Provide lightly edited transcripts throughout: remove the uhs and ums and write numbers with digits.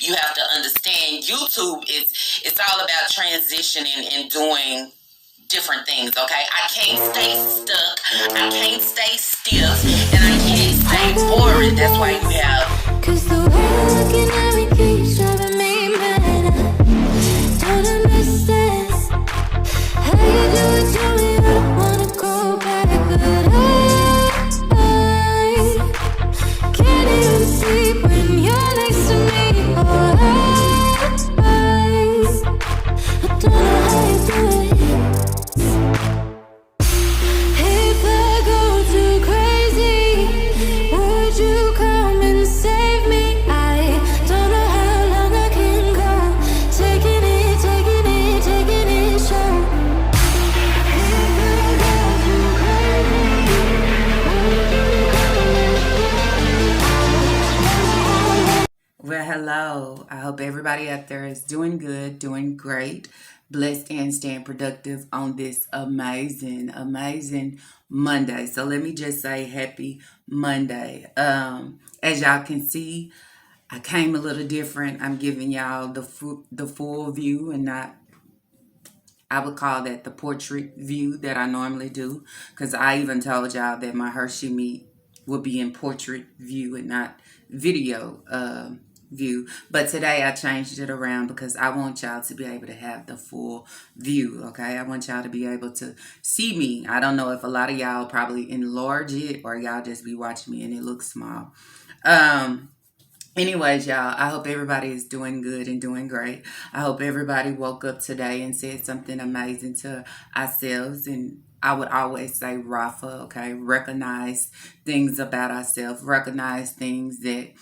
You have to understand YouTube is it's all about transitioning and doing different things, okay? I can't stay stuck, I can't stay stiff, and I can't stay boring. That's why you have. Cause the way you're looking at me keeps driving me mad. I don't understand how you do it to me. I don't wanna go back, but I can't even sleep when you're next to me. I don't know how you do it. If I go too crazy, would you come and save me? I don't know how long I can go, taking it, taking it, taking it slow. If I go too crazy, would you come and save me? Well, hello. I hope everybody out there is doing good, doing great, blessed, and staying productive on this amazing Monday. So let me just say happy Monday. As y'all can see, I came a little different. I'm giving y'all the full view and not, I would call that the portrait view that I normally do. Because I even told y'all that my HerSheMe will be in portrait view and not video view. But today I changed it around because I want y'all to be able to have the full view, okay? I want y'all to be able to see me. I don't know if a lot of y'all probably enlarge it or y'all just be watching me and it looks small. Anyways, y'all, I hope everybody is doing good and doing great. I hope everybody woke up today and said something amazing to ourselves. And I would always say, Rafa, okay, recognize things about ourselves, recognize things that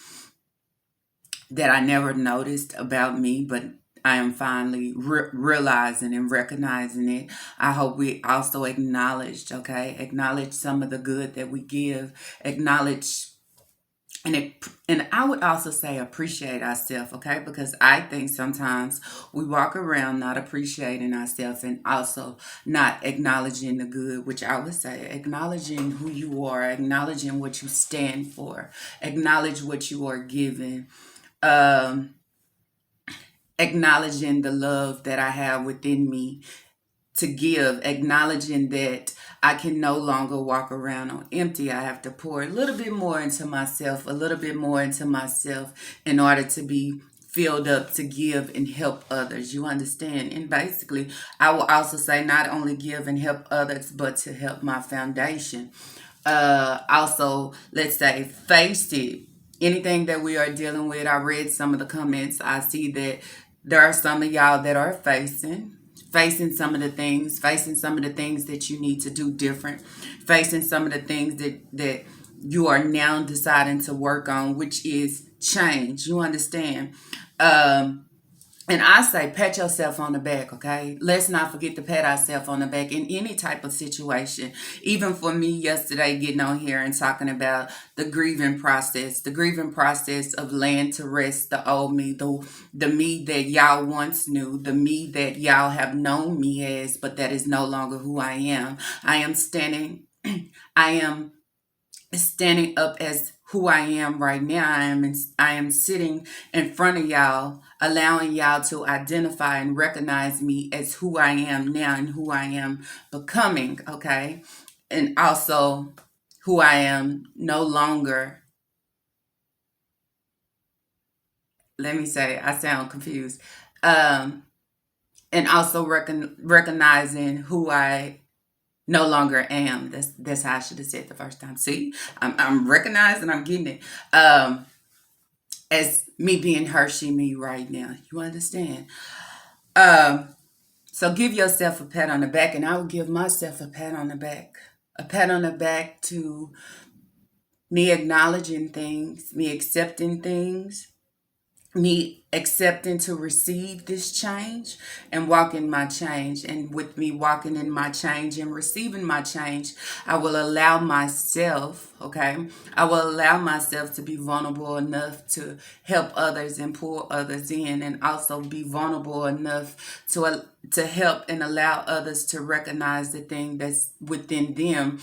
I never noticed about me, but I am finally realizing and recognizing it. I hope we also acknowledge some of the good that we give, acknowledge and I would also say appreciate ourselves, okay? Because I think sometimes we walk around not appreciating ourselves and also not acknowledging the good, which I would say acknowledging who you are, acknowledging what you stand for, acknowledge what you are given, um, acknowledging the love that I have within me to give, acknowledging that I can no longer walk around on empty. I have to pour a little bit more into myself, a little bit more into myself in order to be filled up to give and help others. You understand? And basically, I will also say not only give and help others, but to help my foundation. Also, let's say, face it. Anything that we are dealing with, I read some of the comments. I see that there are some of y'all that are facing some of the things, facing some of the things that you need to do different, facing some of the things that you are now deciding to work on, which is change. You understand? And I say, pat yourself on the back, okay? Let's not forget to pat ourselves on the back in any type of situation. Even for me yesterday, getting on here and talking about the grieving process of laying to rest the old me, the me that y'all once knew, the me that y'all have known me as, but that is no longer who I am. I am standing, I am standing up as who I am right now. I am sitting in front of y'all, allowing y'all to identify and recognize me as who I am now and who I am becoming, okay? And also who I am no longer. Let me say, I sound confused. Um, and also recognizing who I no longer am. That's how I should have said the first time. See, I'm recognizing, I'm getting it. As me being HerSheMe right now. You understand? Um, so give yourself a pat on the back, and I will give myself a pat on the back. A pat on the back to me acknowledging things, me accepting things, me accepting to receive this change and walk in my change. And with me walking in my change and receiving my change, I will allow myself, okay? I will allow myself to be vulnerable enough to help others and pull others in, and also be vulnerable enough to help and allow others to recognize the thing that's within them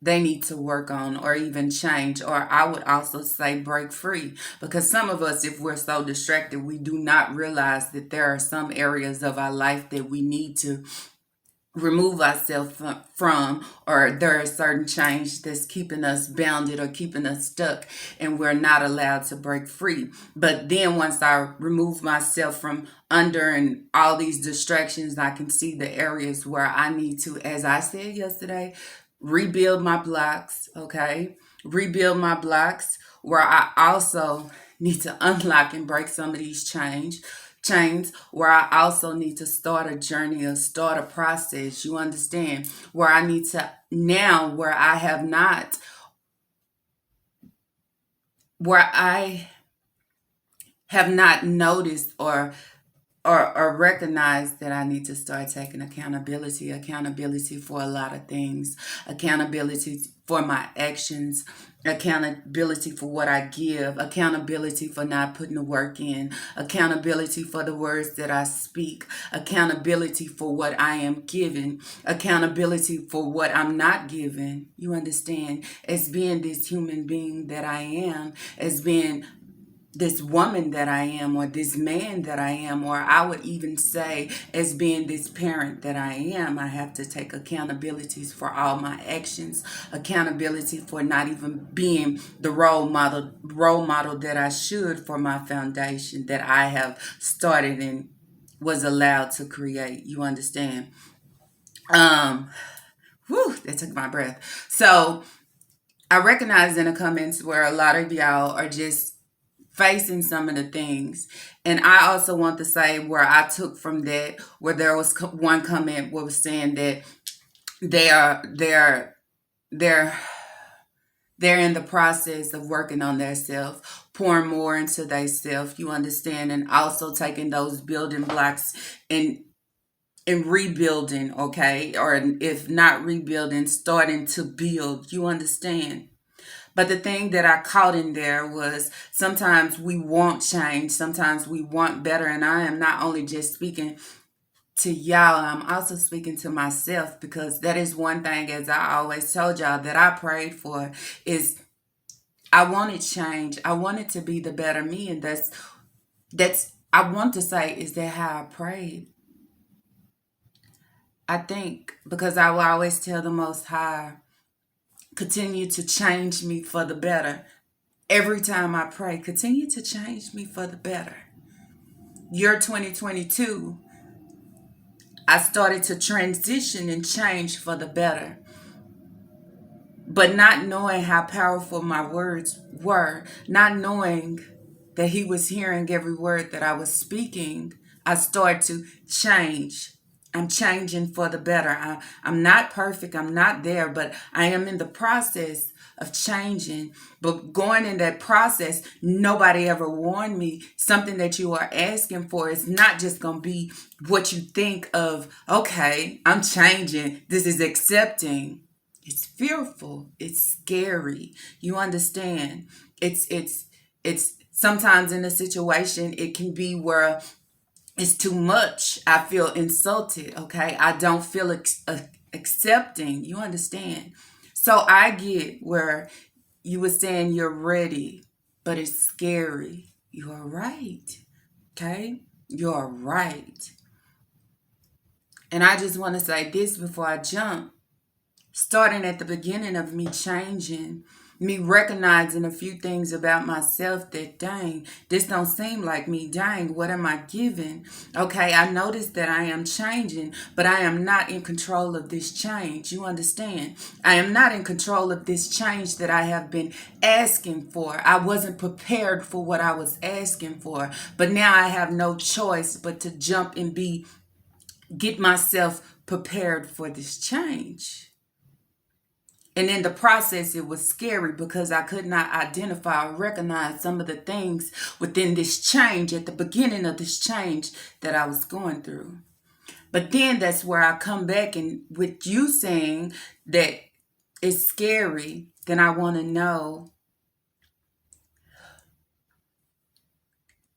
they need to work on or even change, or I would also say break free. Because some of us, if we're so distracted, we do not realize that there are some areas of our life that we need to remove ourselves from, or there is certain change that's keeping us bounded or keeping us stuck, and we're not allowed to break free. But then once I remove myself from under and all these distractions, I can see the areas where I need to, as I said yesterday, rebuild my blocks. Okay, rebuild my blocks, where I also need to unlock and break some of these chains, where I also need to start a journey or start a process. You understand? Where I need to now, where I have not noticed or recognize that I need to start taking accountability for a lot of things, accountability for my actions, accountability for what I give, accountability for not putting the work in, accountability for the words that I speak, accountability for what I am giving, accountability for what I'm not giving. You understand? As being this human being that I am, as being this woman that I am, or this man that I am, or I would even say as being this parent that I am, I have to take accountabilities for all my actions, accountability for not even being the role model that I should for my foundation that I have started and was allowed to create. You understand? Um, that took my breath. So I recognize in the comments where a lot of y'all are just facing some of the things. And I also want to say where I took from that, where there was one comment where was saying that they are they're they're they're in the process of working on their self, pouring more into their self, you understand, and also taking those building blocks and rebuilding, okay, or if not rebuilding, starting to build, you understand. But the thing that I caught in there was sometimes we want change, sometimes we want better. And I am not only just speaking to y'all, I'm also speaking to myself, because that is one thing, as I always told y'all, that I prayed for is I wanted change. I wanted to be the better me. And that's I want to say, is that how I prayed? I think because I will always tell the Most High, continue to change me for the better. Every time I pray, continue to change me for the better. Year 2022, I started to transition and change for the better. But not knowing how powerful my words were, not knowing that He was hearing every word that I was speaking, I started to change. I'm changing for the better. I'm not perfect. I'm not there, but I am in the process of changing. But going in that process, nobody ever warned me. Something that you are asking for is not just going to be what you think of, okay, I'm changing. This is accepting. It's fearful. It's scary. You understand? It's sometimes in a situation it can be where it's too much. I feel insulted. Okay, I don't feel accepting. You understand? So I get where you were saying you're ready, but it's scary. You are right. Okay, you're right. And I just want to say this before I jump. Starting at the beginning of me changing, me recognizing a few things about myself that, dang, this don't seem like me. Dang, what am I giving? Okay, I noticed that I am changing, but I am not in control of this change. You understand? I am not in control of this change that I have been asking for. I wasn't prepared for what I was asking for, but now I have no choice but to jump and get myself prepared for this change. And in the process, it was scary because I could not identify or recognize some of the things within this change at the beginning of this change that I was going through. But then that's where I come back, and with you saying that it's scary, then I want to know,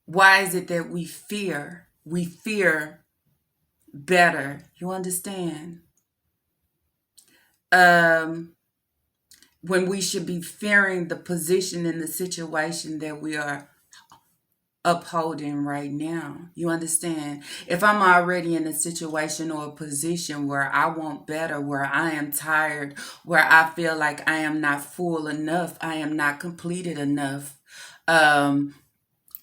why is it that we fear? We fear better. You understand? Um, when we should be fearing the position and the situation that we are upholding right now. You understand? If I'm already in a situation or a position where I want better, where I am tired, where I feel like I am not full enough, I am not completed enough, um,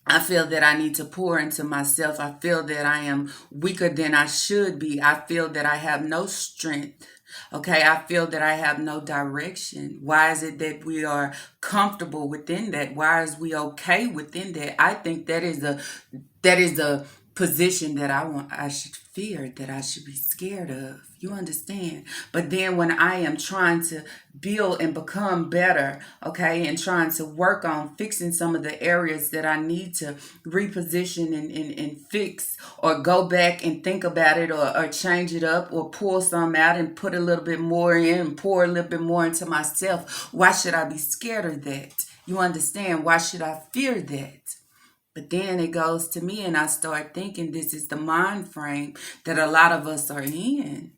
I feel that I need to pour into myself. I feel that I am weaker than I should be. I feel that I have no strength. Okay, I feel that I have no direction. Why is it that we are comfortable within that? Why is we okay within that? I think that is a position that I should fear, that I should be scared of. You understand? But then when I am trying to build and become better, okay, and trying to work on fixing some of the areas that I need to reposition and fix, or go back and think about it, or change it up, or pull some out and put a little bit more in and pour a little bit more into myself, why should I be scared of that? You understand? Why should I fear that? But then it goes to me, and I start thinking this is the mind frame that a lot of us are in.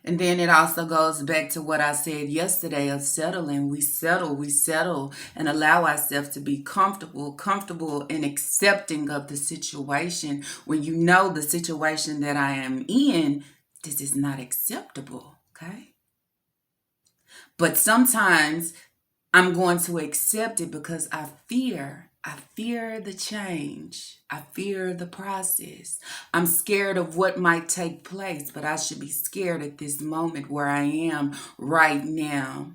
And then it also goes back to what I said yesterday of settling. We settle, and allow ourselves to be comfortable and accepting of the situation, when you know the situation that I am in, this is not acceptable, okay? But sometimes I'm going to accept it because I fear. I fear the change. I fear the process. I'm scared of what might take place, but I should be scared at this moment where I am right now,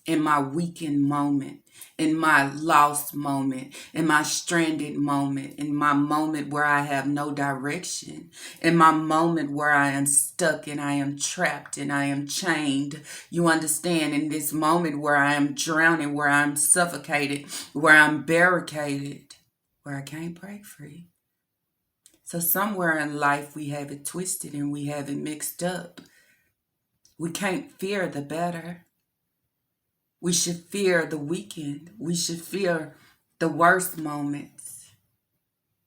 in my weakened moment, in my lost moment, in my stranded moment, in my moment where I have no direction, in my moment where I am stuck and I am trapped and I am chained. You understand? In this moment where I am drowning, where I'm suffocated, where I'm barricaded, where I can't break free. So somewhere in life we have it twisted and we have it mixed up. We can't fear the better. We should fear the weekend. We should fear the worst moments.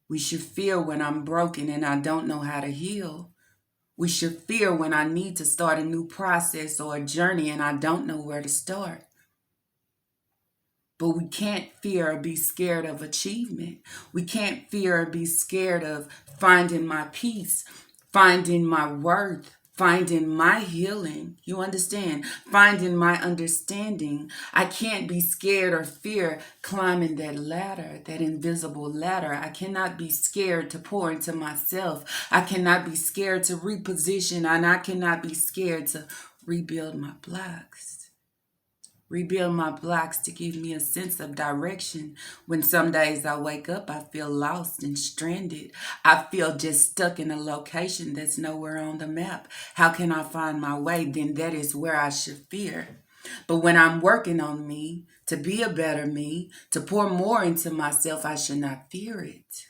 We should fear when I'm broken and I don't know how to heal. We should fear when I need to start a new process or a journey and I don't know where to start. But we can't fear or be scared of achievement. We can't fear or be scared of finding my peace, finding my worth, finding my healing. You understand? Finding my understanding. I can't be scared or fear climbing that ladder, that invisible ladder. I cannot be scared to pour into myself. I cannot be scared to reposition, and I cannot be scared to rebuild my blocks. Rebuild my blocks to give me a sense of direction. When some days I wake up, I feel lost and stranded. I feel just stuck in a location that's nowhere on the map. How can I find my way? Then that is where I should fear. But when I'm working on me, to be a better me, to pour more into myself, I should not fear it.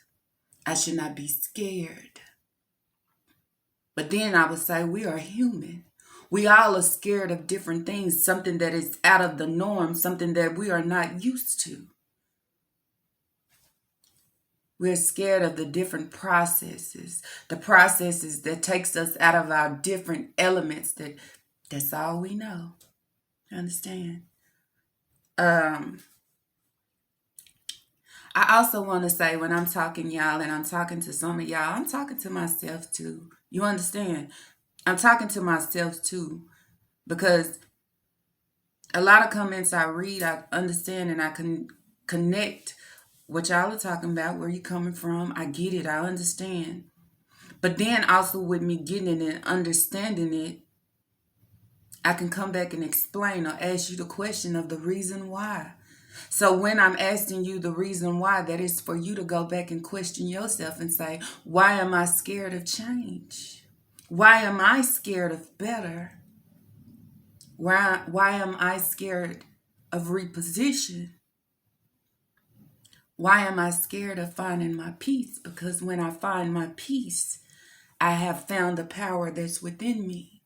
I should not be scared. But then I would say we are human. We all are scared of different things, something that is out of the norm, something that we are not used to. We're scared of the different processes, the processes that takes us out of our different elements. That's all we know. Understand? Um, I also want to say, when I'm talking y'all and I'm talking to some of y'all, I'm talking to myself too. You understand? I'm talking to myself too, because a lot of comments I read, I understand, and I can connect what y'all are talking about, where you coming from. I get it. I understand. But then also with me getting it and understanding it, I can come back and explain or ask you the question of the reason why. So when I'm asking you the reason why, that is for you to go back and question yourself and say, why am I scared of change? Why am I scared of better? Why am I scared of reposition? Why am I scared of finding my peace? Because when I find my peace, I have found the power that's within me.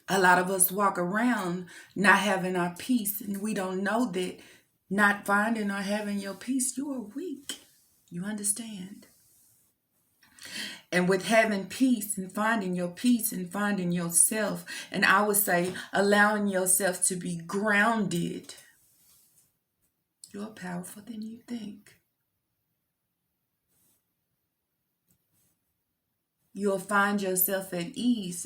A lot of us walk around not having our peace, and we don't know that not finding or having your peace, you are weak. You understand? And with having peace and finding your peace and finding yourself, and I would say allowing yourself to be grounded, you're powerful than you think. You'll find yourself at ease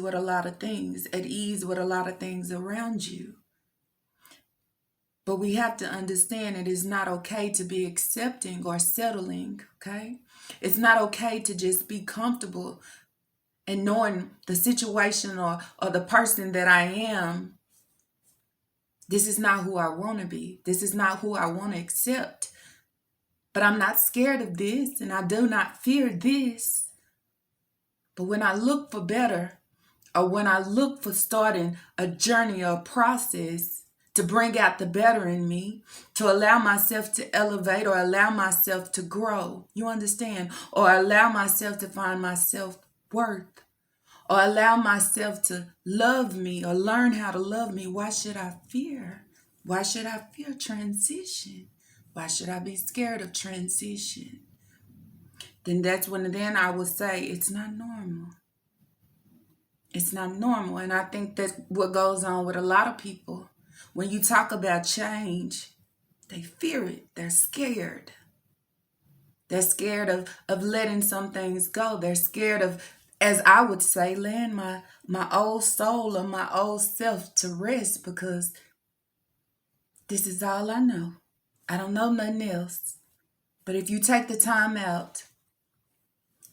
with a lot of things, at ease with a lot of things around you. But we have to understand it is not okay to be accepting or settling, okay? It's not okay to just be comfortable and knowing the situation or the person that I am. This is not who I want to be. This is not who I want to accept. But I'm not scared of this, and I do not fear this. But when I look for better, or when I look for starting a journey or a process to bring out the better in me, to allow myself to elevate or allow myself to grow, you understand? Or allow myself to find my self-worth, or allow myself to love me or learn how to love me, why should I fear? Why should I fear transition? Why should I be scared of transition? Then I would say it's not normal. It's not normal. And I think that's what goes on with a lot of people. When you talk about change, they fear it. They're scared. They're scared of letting some things go. They're scared of, as I would say, laying my old soul or my old self to rest, because this is all I know. I don't know nothing else. But if you take the time out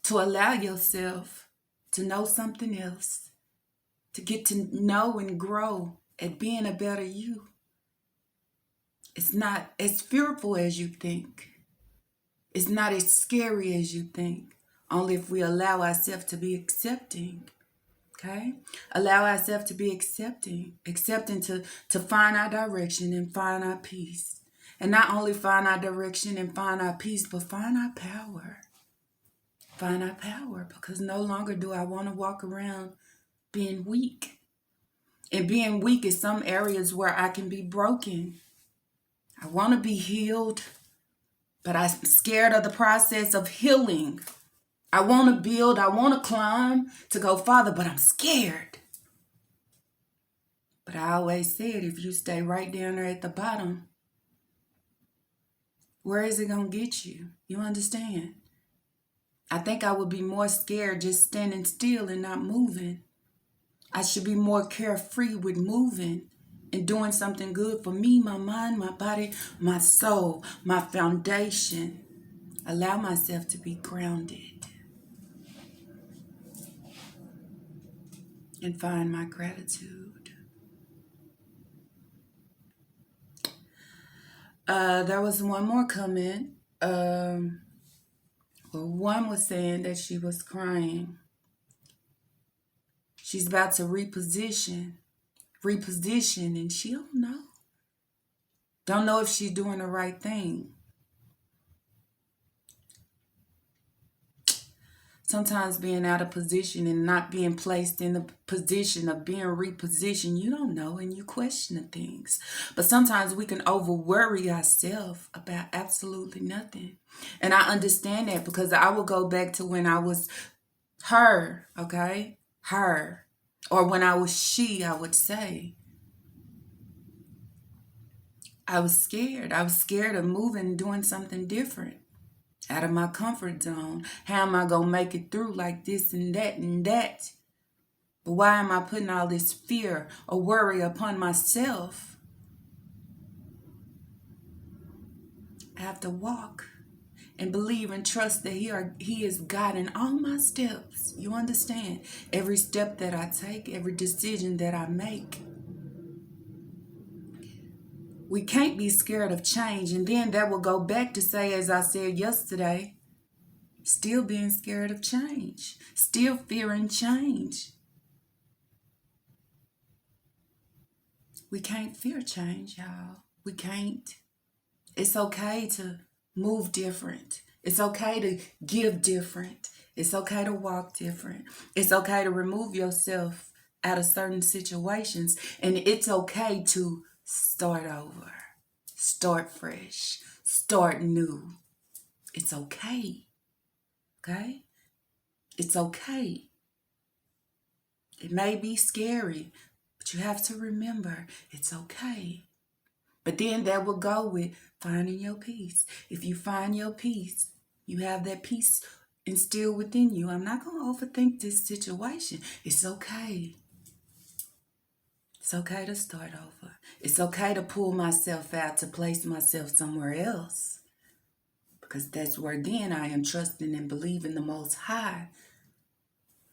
to allow yourself to know something else, to get to know and grow at being a better you, it's not as fearful as you think. It's not as scary as you think. Only if we allow ourselves to be accepting. Okay? Allow ourselves to be accepting to find our direction and find our peace. And not only find our direction and find our peace, but find our power. Find our power, because no longer do I want to walk around being weak. And being weak is some areas where I can be broken. I want to be healed, but I'm scared of the process of healing. I want to build, I want to climb to go farther, but I'm scared. But I always said, if you stay right down there at the bottom, where is it going to get you? You understand? I think I would be more scared just standing still and not moving. I should be more carefree with moving and doing something good for me, my mind, my body, my soul, my foundation. Allow myself to be grounded and find my gratitude. There was one more comment. One was saying that she was crying. She's about to reposition, and she don't know. Don't know if she's doing the right thing. Sometimes being out of position and not being placed in the position of being repositioned, you don't know and you question things. But sometimes we can over worry ourselves about absolutely nothing. And I understand that, because I will go back to when I was her, okay? Her. Or when I was she, I would say. I was scared. I was scared of moving and doing something different. Out of my comfort zone. How am I going to make it through like this and that and that? But why am I putting all this fear or worry upon myself? I have to walk and believe and trust that He is guiding all my steps. You understand? Every step that I take, every decision that I make. We can't be scared of change. And then that will go back to say, as I said yesterday, still being scared of change, still fearing change. We can't fear change, y'all. We can't. It's okay to move different. It's okay to give different. It's okay to walk different. It's okay to remove yourself out of certain situations. And it's okay to start over, start fresh, start new. It's okay. Okay? It's okay. It may be scary, but you have to remember it's okay. But then that will go with finding your peace. If you find your peace, you have that peace instilled within you. I'm not going to overthink this situation. It's okay. It's okay to start over. It's okay to pull myself out, to place myself somewhere else. Because that's where then I am trusting and believing the Most High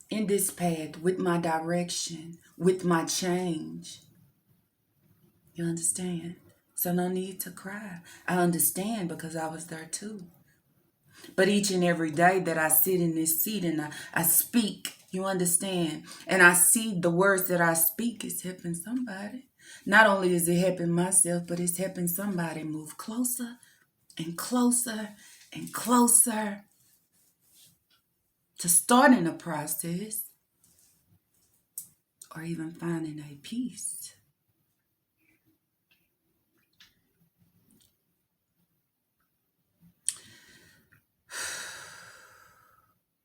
in this path with my direction, with my change. You understand? So no need to cry. I understand because I was there too. But each and every day that I sit in this seat and I speak, you understand? And I see the words that I speak is helping somebody. Not only is it helping myself, but it's helping somebody move closer and closer and closer to starting a process or even finding a peace.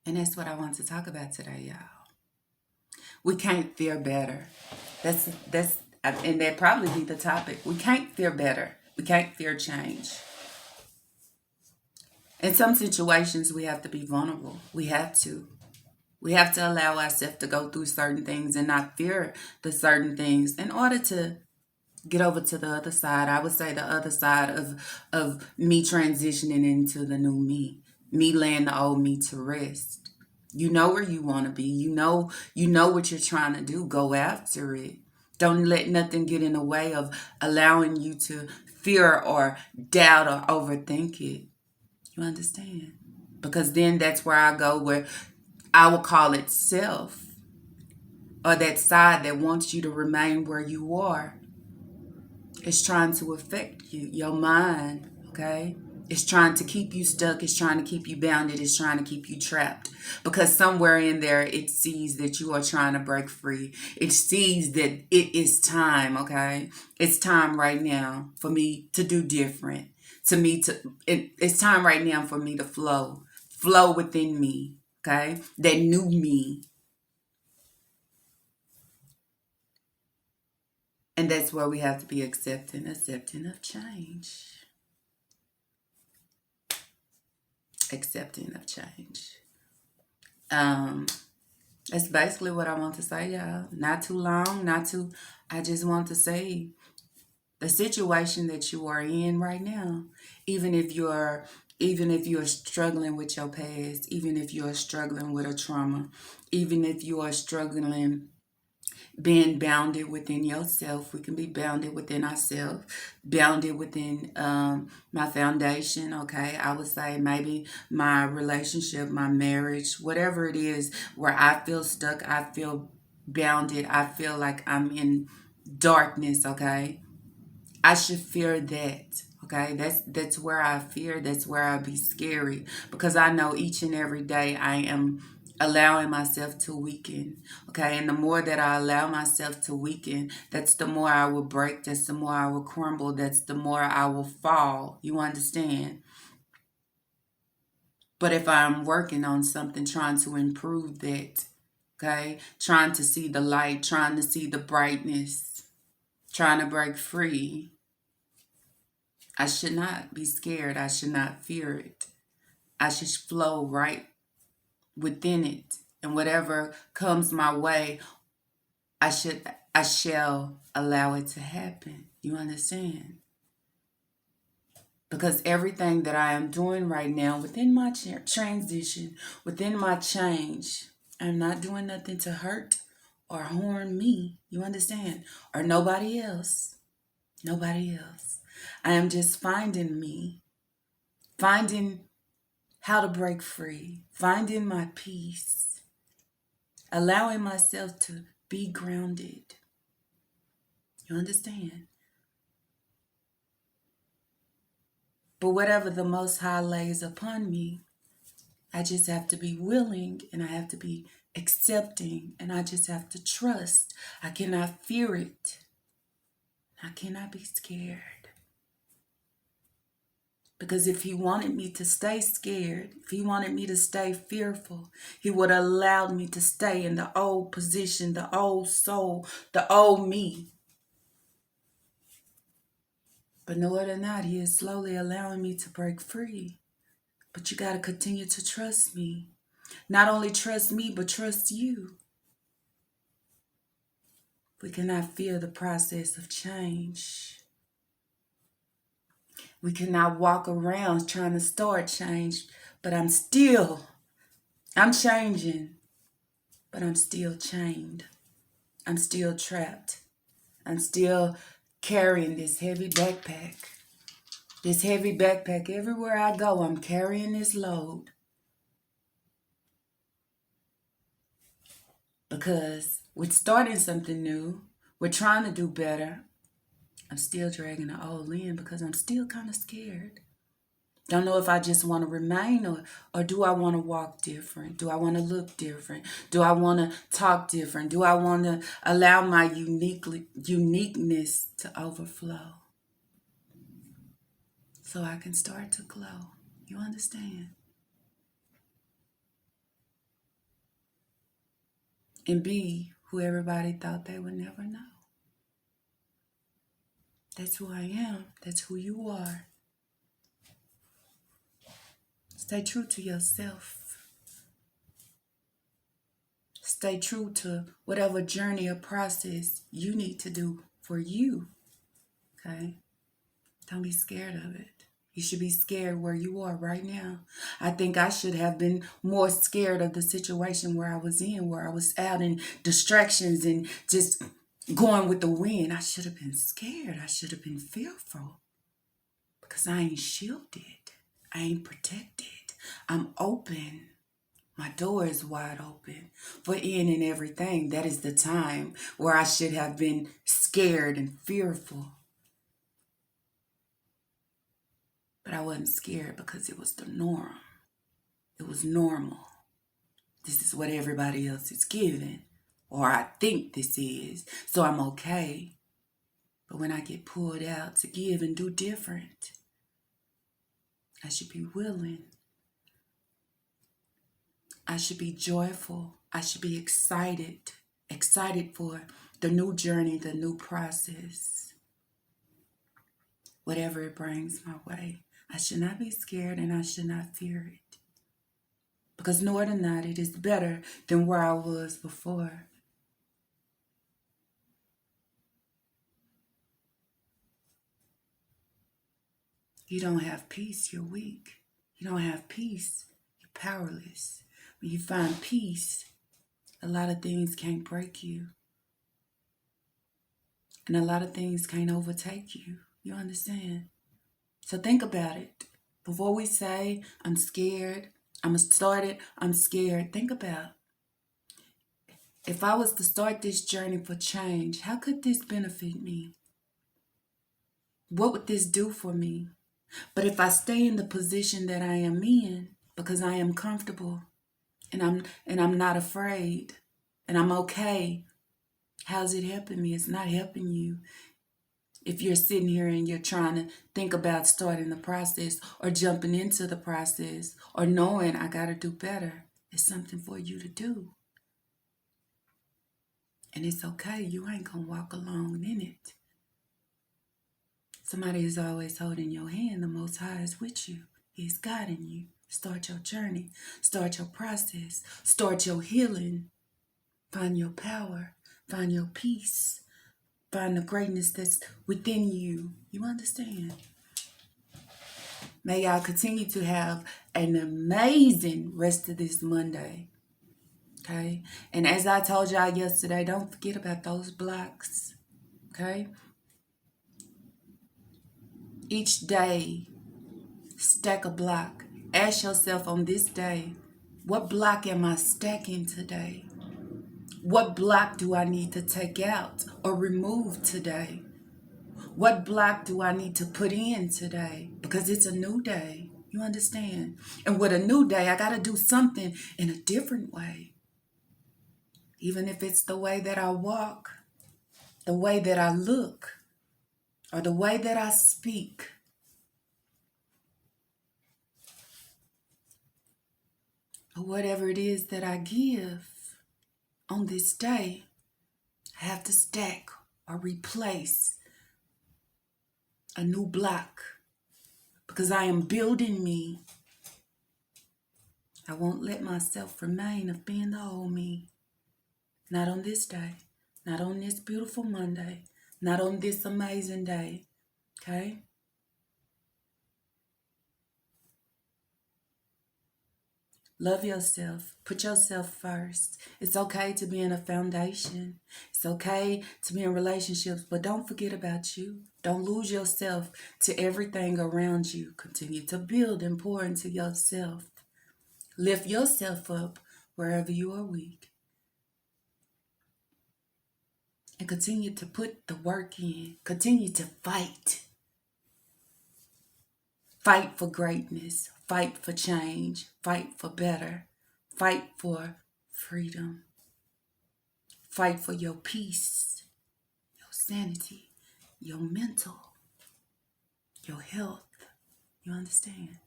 And that's what I want to talk about today, y'all. We can't feel better. That's and that probably be the topic. We can't feel better. We can't fear change. In some situations, we have to be vulnerable. We have to. We have to allow ourselves to go through certain things and not fear the certain things in order to get over to the other side. I would say the other side of me transitioning into the new me laying the old me to rest. You know where you want to be. You know what you're trying to do. Go after it. Don't let nothing get in the way of allowing you to fear or doubt or overthink it. You understand? Because then that's where I go where I will call it self, or that side that wants you to remain where you are. It's trying to affect you, your mind, okay? It's trying to keep you stuck. It's trying to keep you bounded. It's trying to keep you trapped. Because somewhere in there, it sees that you are trying to break free. It sees that it is time, okay? It's time right now for me to do different. It's time right now for me to flow within me, okay? That new me. And that's where we have to be accepting of change. Accepting of change. Um, that's basically what I want to say, y'all. Not too long, not too. I just want to say the situation that you are in right now, even if you're struggling with your past, even if you're struggling with a trauma, even if you are struggling being bounded within yourself. We can be bounded within ourselves, bounded within my foundation. Okay, I would say maybe my relationship, my marriage, whatever it is, where I feel stuck, I feel bounded, I feel like I'm in darkness. Okay, I should fear that. Okay, that's where I fear. That's where I be scary because I know each and every day I am allowing myself to weaken. Okay, and the more that I allow myself to weaken, that's the more I will break. That's the more I will crumble. That's the more I will fall. You understand? But if I'm working on something, trying to improve that, okay, trying to see the light, trying to see the brightness, trying to break free. I should not be scared. I should not fear it. I should flow right within it. And whatever comes my way, I shall allow it to happen. You understand? Because everything that I am doing right now within my transition, within my change, I'm not doing nothing to hurt or harm me. You understand? Or nobody else. Nobody else. I am just finding me, finding how to break free, finding my peace, allowing myself to be grounded. You understand? But whatever the Most High lays upon me, I just have to be willing and I have to be accepting and I just have to trust. I cannot fear it. I cannot be scared Because if he wanted me to stay scared, if he wanted me to stay fearful, he would have allowed me to stay in the old position, the old soul, the old me. But no other than that, he is slowly allowing me to break free. But you got to continue to trust me. Not only trust me, but trust you. We cannot fear the process of change. We cannot walk around trying to start change, but I'm changing, but I'm still chained. I'm still trapped. I'm still carrying this heavy backpack. This heavy backpack, everywhere I go, I'm carrying this load. Because we're starting something new. We're trying to do better. I'm still dragging the old in because I'm still kind of scared. Don't know if I just want to remain or do I want to walk different? Do I want to look different? Do I want to talk different? Do I want to allow my uniqueness to overflow so I can start to glow? You understand? And be who everybody thought they would never know. That's who I am. That's who you are. Stay true to yourself. Stay true to whatever journey or process you need to do for you. Okay? Don't be scared of it. You should be scared where you are right now. I think I should have been more scared of the situation where I was in, where I was out in distractions and just going with the wind. I should have been scared. I should have been fearful because I ain't shielded. I ain't protected. I'm open. My door is wide open for in and everything. That is the time where I should have been scared and fearful. But I wasn't scared because it was the norm. It was normal. This is what everybody else is giving. Or I think this is. So I'm okay. But when I get pulled out to give and do different, I should be willing. I should be joyful. I should be excited. Excited for the new journey, the new process. Whatever it brings my way. I should not be scared and I should not fear it. Because more than that, it is better than where I was before. You don't have peace, you're weak. You don't have peace, you're powerless. When you find peace, a lot of things can't break you. And a lot of things can't overtake you. You understand? So think about it. Before we say, I'm scared, I'm started, I'm scared, think about, if I was to start this journey for change, how could this benefit me? What would this do for me? But if I stay in the position that I am in, because I am comfortable and I'm not afraid and I'm okay, how's it helping me? It's not helping you. If you're sitting here and you're trying to think about starting the process or jumping into the process or knowing I got to do better, it's something for you to do. And it's okay. You ain't going to walk alone in it. Somebody is always holding your hand. The Most High is with you. He's guiding you. Start your journey. Start your process. Start your healing. Find your power. Find your peace. Find the greatness that's within you. You understand? May y'all continue to have an amazing rest of this Monday. Okay? And as I told y'all yesterday, don't forget about those blocks. Okay? Each day, stack a block. Ask yourself on this day, what block am I stacking today? What block do I need to take out or remove today? What block do I need to put in today? Because it's a new day. You understand? And with a new day, I got to do something in a different way. Even if it's the way that I walk, the way that I look, or the way that I speak. But whatever it is that I give on this day, I have to stack or replace a new block because I am building me. I won't let myself remain of being the old me. Not on this day. Not on this beautiful Monday. Not on this amazing day. Okay? Love yourself. Put yourself first. It's okay to be in a foundation. It's okay to be in relationships, but don't forget about you. Don't lose yourself to everything around you. Continue to build and pour into yourself. Lift yourself up wherever you are weak. And continue to put the work in. Continue to fight. Fight for greatness. Fight for change. Fight for better. Fight for freedom. Fight for your peace, your sanity, your mental, your health. You understand?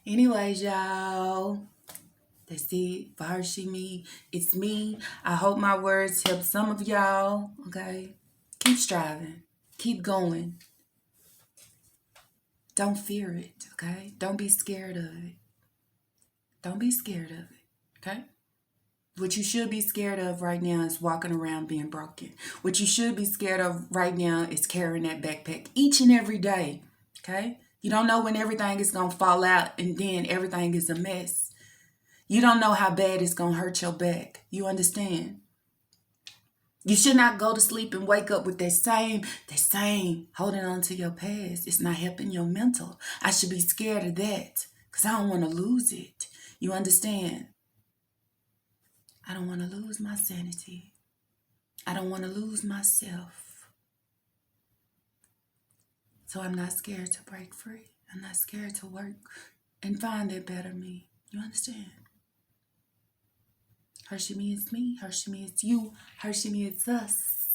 Anyways, y'all, that's it for HerSheMe. It's me. I hope my words help some of y'all. Okay? Keep striving. Keep going. Don't fear it. Okay? Don't be scared of it. Don't be scared of it. Okay? What you should be scared of right now is walking around being broken. What you should be scared of right now is carrying that backpack each and every day. Okay? You don't know when everything is going to fall out and then everything is a mess. You don't know how bad it's going to hurt your back. You understand? You should not go to sleep and wake up with that same holding on to your past. It's not helping your mental. I should be scared of that because I don't want to lose it. You understand? I don't want to lose my sanity. I don't want to lose myself. So I'm not scared to break free. I'm not scared to work and find that better me. You understand? HerSheMe is me. HerSheMe is you. HerSheMe is us.